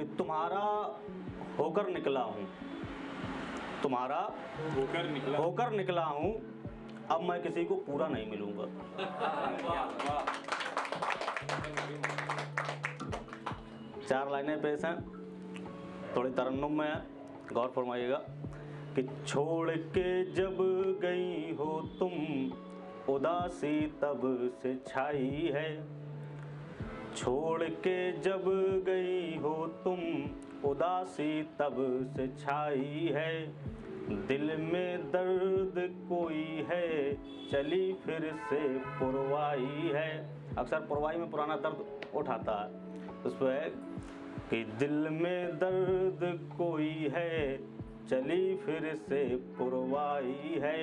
कि तुम्हारा होकर निकला हूँ, तुम्हारा होकर निकला हूँ, अब मैं किसी को पूरा नहीं मिलूंगा। चार लाइनें पेश हैं, थोड़ी तरन्नुम में है, गौर फरमाइएगा कि छोड़ के जब गई हो तुम उदासी तब से छाई है, छोड़ के जब गई हो तुम उदासी तब से छाई है, दिल में दर्द कोई है चली फिर से पुरवाई है। अक्सर पुरवाई में पुराना दर्द उठाता है, उस पर है कि दिल में दर्द कोई है चली फिर से पुरवाई है,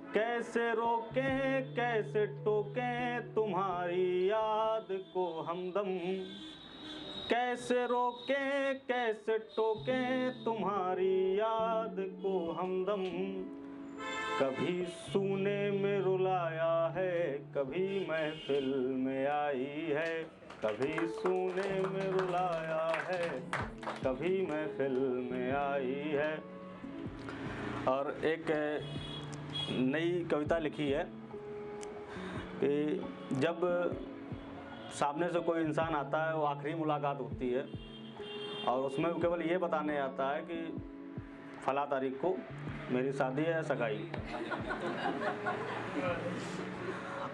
कैसे रोकें कैसे टोकें तुम्हारी याद को हमदम, कैसे रोकें कैसे टोकें तुम्हारी याद को हमदम, कभी सूने में रुलाया है कभी महफिल में आई है, कभी सूने में रुलाया है कभी महफिल में आई है। और एक नई कविता लिखी है कि जब सामने से कोई इंसान आता है, वो आखिरी मुलाकात होती है और उसमें वो केवल ये बताने आता है कि फला तारीख को मेरी शादी है सगाई।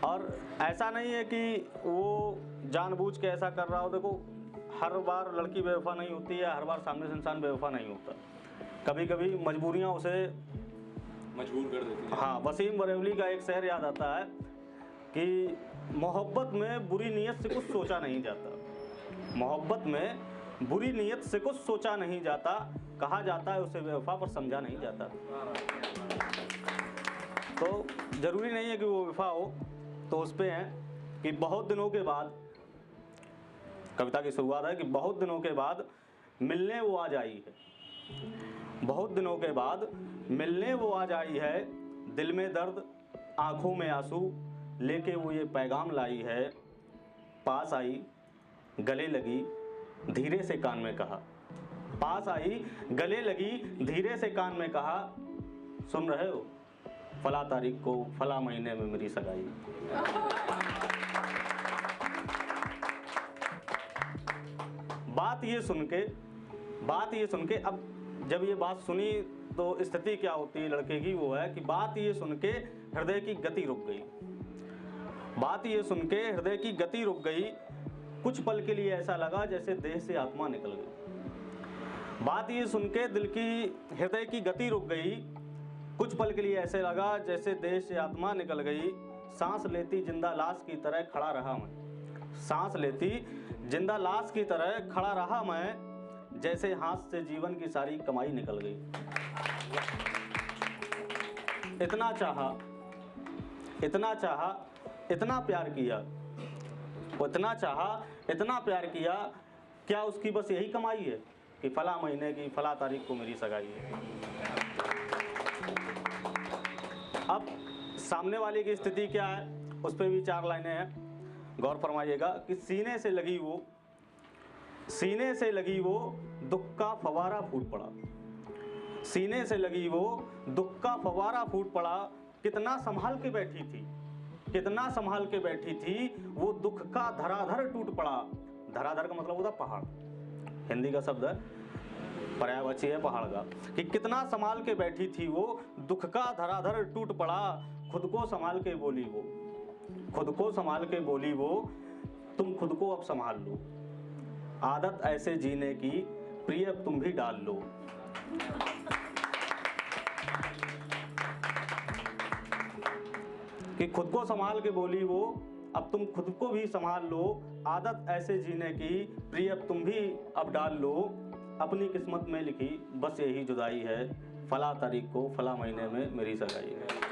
और ऐसा नहीं है कि वो जानबूझ के ऐसा कर रहा हो। देखो, हर बार लड़की बेवफा नहीं होती है, हर बार सामने से इंसान बेवफा नहीं होता, कभी कभी मजबूरियाँ उसे मजबूर कर देती हैं। हाँ, वसीम बरेलवी का एक शेर याद आता है कि मोहब्बत में बुरी नीयत से कुछ सोचा नहीं जाता, मोहब्बत में बुरी नीयत से कुछ सोचा नहीं जाता, कहा जाता है उसे बेवफा पर समझा नहीं जाता। तो ज़रूरी नहीं है कि वो वफा हो। तो उस पे है कि बहुत दिनों के बाद, कविता की शुरुआत है कि बहुत दिनों के बाद मिलने वो आज आई है, बहुत दिनों के बाद मिलने वो आज आई है, दिल में दर्द आँखों में आंसू लेके वो ये पैगाम लाई है, पास आई गले लगी धीरे से कान में कहा, पास आई गले लगी धीरे से कान में कहा, सुन रहे हो फला तारीख को फला महीने में मेरी सगाई। बात ये सुन के अब जब ये बात सुनी तो स्थिति क्या होती है लड़के की, वो है कि बात ये सुन के हृदय की गति रुक गई, बात ये सुन के हृदय की गति रुक गई, कुछ पल के लिए ऐसा लगा जैसे देह से आत्मा निकल गई। बात ये सुन के दिल की हृदय की गति रुक गई, कुछ पल के लिए ऐसे लगा जैसे देह से आत्मा निकल गई, सांस लेती जिंदा लाश की तरह खड़ा रहा मैं, सांस लेती जिंदा लाश की तरह खड़ा रहा मैं, जैसे हाथ से जीवन की सारी कमाई निकल गई। इतना चाहा इतना प्यार किया, इतना चाहा इतना प्यार किया, क्या उसकी बस यही कमाई है कि फला महीने की फला तारीख को मेरी सगाई है। अब सामने वाले की स्थिति क्या है, उस पर भी चार लाइनें हैं, गौर फरमाइएगा कि सीने से लगी वो दुख का फवारा फूट पड़ा, सीने से लगी वो दुख का फवारा फूट पड़ा, कितना संभाल के बैठी थी, कितना संभाल के बैठी थी, वो दुख का धराधर टूट पड़ा। धराधर का मतलब होता पहाड़, हिंदी का शब्द है, पर्यायवाची है पहाड़ का, कि कितना संभाल के बैठी थी वो, दुख का धराधर टूट पड़ा, खुद को संभाल के बोली वो, खुद को संभाल के बोली वो, तुम खुद को अब संभाल लो, आदत ऐसे जीने की प्रिय अब तुम भी डाल लो। कि खुद को संभाल के बोली वो, अब तुम खुद को भी संभाल लो, आदत ऐसे जीने की प्रिय अब तुम भी अब डाल लो, अपनी किस्मत में लिखी बस यही जुदाई है, फला तारीख को फला महीने में मेरी सगाई है।